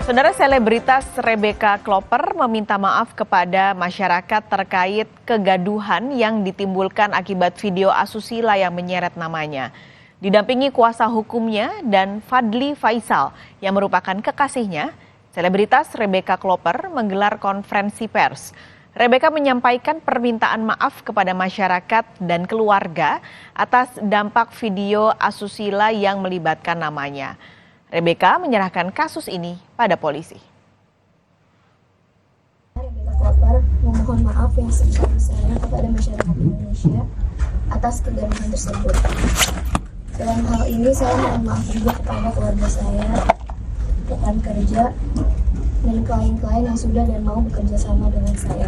Saudara selebritas Rebecca Klopper meminta maaf kepada masyarakat terkait kegaduhan yang ditimbulkan akibat video asusila yang menyeret namanya. Didampingi kuasa hukumnya dan Fadly Faisal yang merupakan kekasihnya, selebritas Rebecca Klopper menggelar konferensi pers. Rebecca menyampaikan permintaan maaf kepada masyarakat dan keluarga atas dampak video asusila yang melibatkan namanya. Rebecca menyerahkan kasus ini pada polisi. Rebecca Klopper memohon maaf yang sebesar-besarnya kepada masyarakat Indonesia atas kegaduhan tersebut. Dalam hal ini saya mohon maaf juga kepada keluarga saya, rekan kerja, dan klien-klien yang sudah dan mau bekerja sama dengan saya.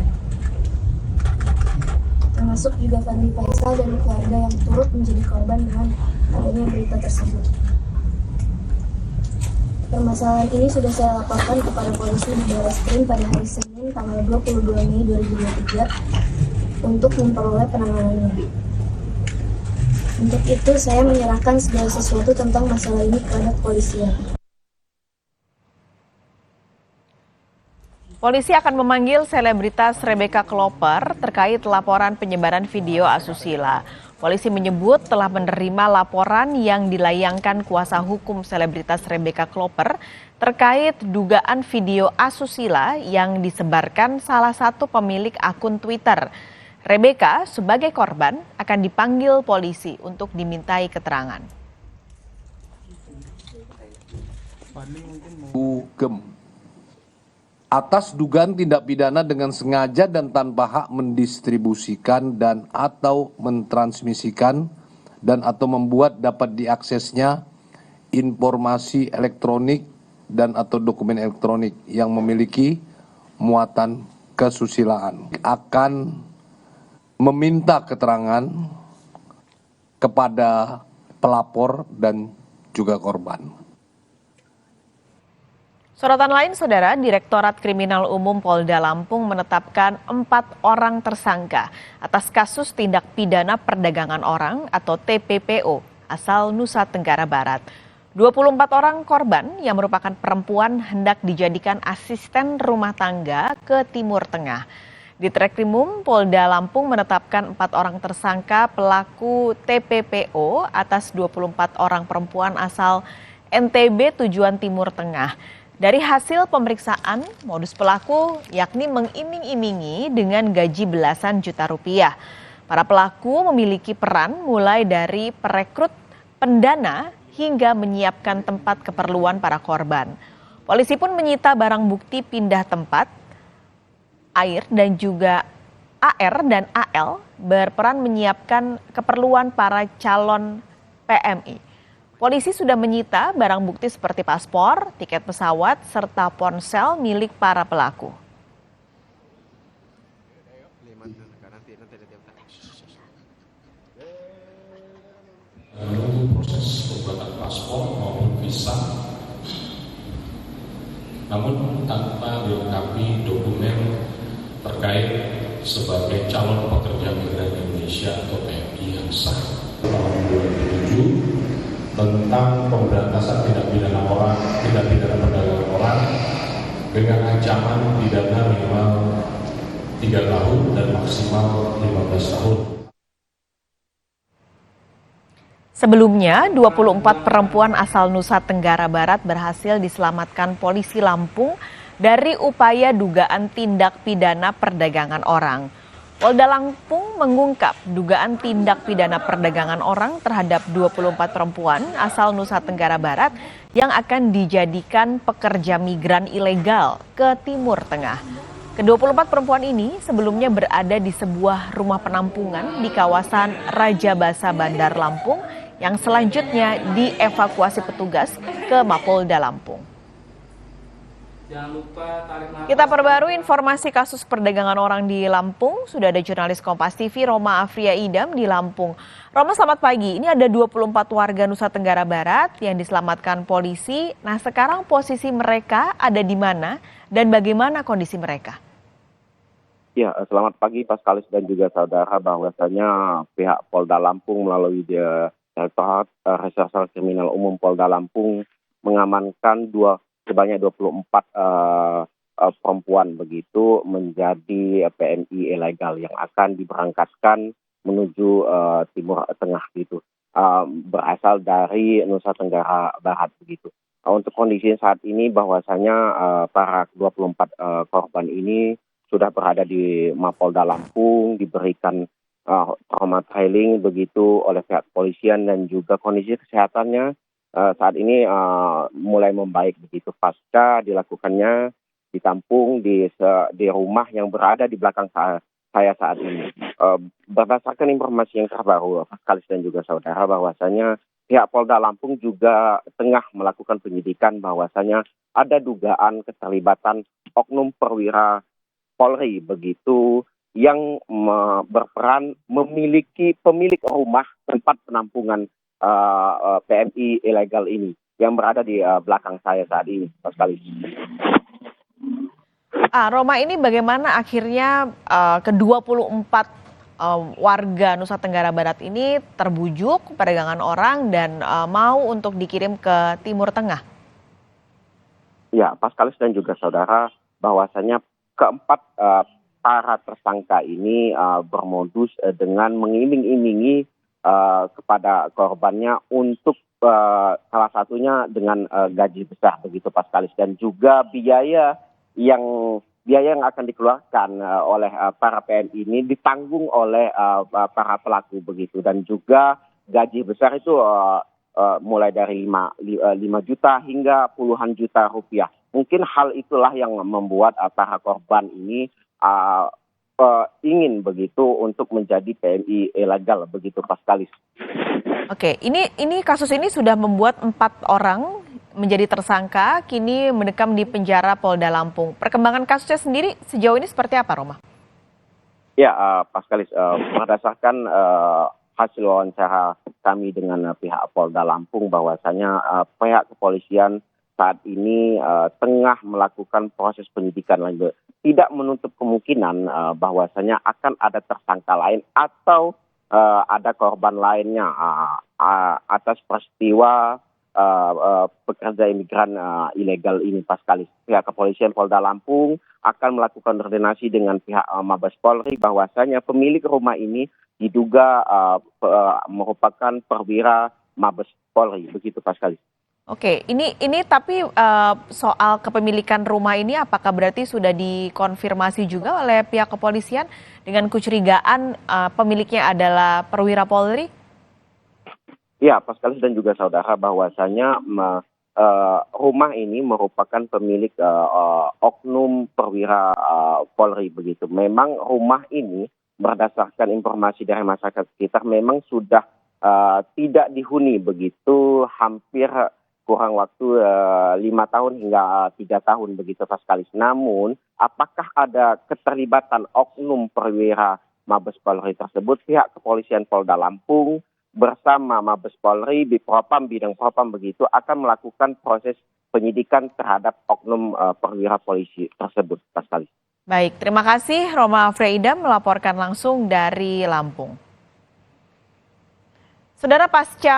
Termasuk juga Fadly Faisal dan keluarga yang turut menjadi korban dengan adanya berita tersebut. Permasalahan ini sudah saya laporkan kepada polisi di Barreskrim pada hari Senin tanggal 22 Mei 2023 untuk memperoleh penanganannya. Untuk itu saya menyerahkan segala sesuatu tentang masalah ini kepada kepolisian. Polisi akan memanggil selebritas Rebecca Klopper terkait laporan penyebaran video asusila. Polisi menyebut telah menerima laporan yang dilayangkan kuasa hukum selebritas Rebecca Klopper terkait dugaan video asusila yang disebarkan salah satu pemilik akun Twitter. Rebecca sebagai korban akan dipanggil polisi untuk dimintai keterangan. Atas dugaan tindak pidana dengan sengaja dan tanpa hak mendistribusikan dan atau mentransmisikan dan atau membuat dapat diaksesnya informasi elektronik dan atau dokumen elektronik yang memiliki muatan kesusilaan. Akan meminta keterangan kepada pelapor dan juga korban. Sorotan lain, Saudara, Direktorat Kriminal Umum Polda Lampung menetapkan 4 orang tersangka atas kasus tindak pidana perdagangan orang atau TPPO asal Nusa Tenggara Barat. 24 orang korban yang merupakan perempuan hendak dijadikan asisten rumah tangga ke Timur Tengah. Di Treskrimum Polda Lampung menetapkan 4 orang tersangka pelaku TPPO atas 24 orang perempuan asal NTB tujuan Timur Tengah. Dari hasil pemeriksaan, modus pelaku yakni mengiming-imingi dengan gaji belasan juta rupiah. Para pelaku memiliki peran mulai dari perekrut, pendana, hingga menyiapkan tempat keperluan para korban. Polisi pun menyita barang bukti pindah tempat, air dan juga AR dan AL berperan menyiapkan keperluan para calon PMI. Polisi sudah menyita barang bukti seperti paspor, tiket pesawat, serta ponsel milik para pelaku. Menunggu proses pembuatan paspor maupun visa, namun tanpa dilengkapi dokumen terkait sebagai calon pekerja migran Indonesia atau PMI yang sah. Tahun 2007 tentang pemberantasan tindak pidana perdagangan orang dengan ancaman pidana minimal 3 tahun dan maksimal 15 tahun. Sebelumnya, 24 perempuan asal Nusa Tenggara Barat berhasil diselamatkan polisi Lampung dari upaya dugaan tindak pidana perdagangan orang. Polda Lampung mengungkap dugaan tindak pidana perdagangan orang terhadap 24 perempuan asal Nusa Tenggara Barat yang akan dijadikan pekerja migran ilegal ke Timur Tengah. Ke-24 perempuan ini sebelumnya berada di sebuah rumah penampungan di kawasan Raja Basa Bandar Lampung yang selanjutnya dievakuasi petugas ke Mapolda Lampung. Kita perbarui informasi kasus perdagangan orang di Lampung. Sudah ada jurnalis Kompas TV Roma Afria Idam di Lampung. Roma, selamat pagi. Ini ada 24 warga Nusa Tenggara Barat yang diselamatkan polisi. Nah, sekarang posisi mereka ada di mana dan bagaimana kondisi mereka? Ya, selamat pagi Paskalis dan juga saudara, bahwasanya pihak Polda Lampung melalui Direktorat Reserse Kriminal Umum Polda Lampung mengamankan sebanyak 24 perempuan begitu menjadi PMI ilegal yang akan diberangkatkan menuju Timur Tengah gitu, berasal dari Nusa Tenggara Barat begitu. Untuk kondisi saat ini bahwasanya para 24 korban ini sudah berada di Mapolda Lampung, diberikan trauma training begitu oleh pihak kepolisian, dan juga kondisi kesehatannya saat ini mulai membaik begitu pasca dilakukannya ditampung di rumah yang berada di belakang saya saat ini. Berdasarkan informasi yang terbaru, Paskalis dan juga saudara, bahwasanya pihak Polda Lampung juga tengah melakukan penyidikan bahwasanya ada dugaan keterlibatan oknum perwira Polri begitu yang berperan memiliki pemilik rumah tempat penampungan PMI ilegal ini yang berada di belakang saya saat ini, Paskalis. Roma, ini bagaimana akhirnya ke-24 warga Nusa Tenggara Barat ini terbujuk perdagangan orang dan mau untuk dikirim ke Timur Tengah? Ya, Paskalis dan juga saudara, bahwasanya keempat para tersangka ini bermodus dengan mengiming-imingi kepada korbannya untuk salah satunya dengan gaji besar begitu, Paskalis, dan juga biaya yang akan dikeluarkan oleh para PMI ini ditanggung oleh para pelaku begitu, dan juga gaji besar itu mulai dari 5 juta hingga puluhan juta rupiah. Mungkin hal itulah yang membuat para korban ini ingin begitu untuk menjadi PMI ilegal begitu, Paskalis. Oke, ini kasus ini sudah membuat 4 orang menjadi tersangka, kini mendekam di penjara Polda Lampung. Perkembangan kasusnya sendiri sejauh ini seperti apa, Roma? Ya, Paskalis, berdasarkan hasil wawancara kami dengan pihak Polda Lampung, bahwasanya pihak kepolisian saat ini tengah melakukan proses penyidikan lanjut. Tidak menutup kemungkinan bahwasanya akan ada tersangka lain atau ada korban lainnya atas peristiwa pekerja imigran ilegal ini, Paskalis. Pihak kepolisian Polda Lampung akan melakukan koordinasi dengan pihak Mabes Polri bahwasanya pemilik rumah ini diduga merupakan perwira Mabes Polri, begitu, Paskalis. Oke, ini tapi soal kepemilikan rumah ini apakah berarti sudah dikonfirmasi juga oleh pihak kepolisian dengan kecurigaan pemiliknya adalah perwira Polri? Ya, Paskalis dan juga saudara, bahwasanya rumah ini merupakan pemilik oknum perwira Polri begitu. Memang rumah ini berdasarkan informasi dari masyarakat sekitar memang sudah tidak dihuni begitu, hampir kurang waktu 5 tahun hingga 3 tahun begitu, Paskalis. Namun apakah ada keterlibatan oknum perwira Mabes Polri tersebut, pihak kepolisian Polda Lampung bersama Mabes Polri di Propam, bidang Propam begitu, akan melakukan proses penyidikan terhadap oknum perwira polisi tersebut, Paskalis. Baik, terima kasih Roma Freida melaporkan langsung dari Lampung. Saudara, pasca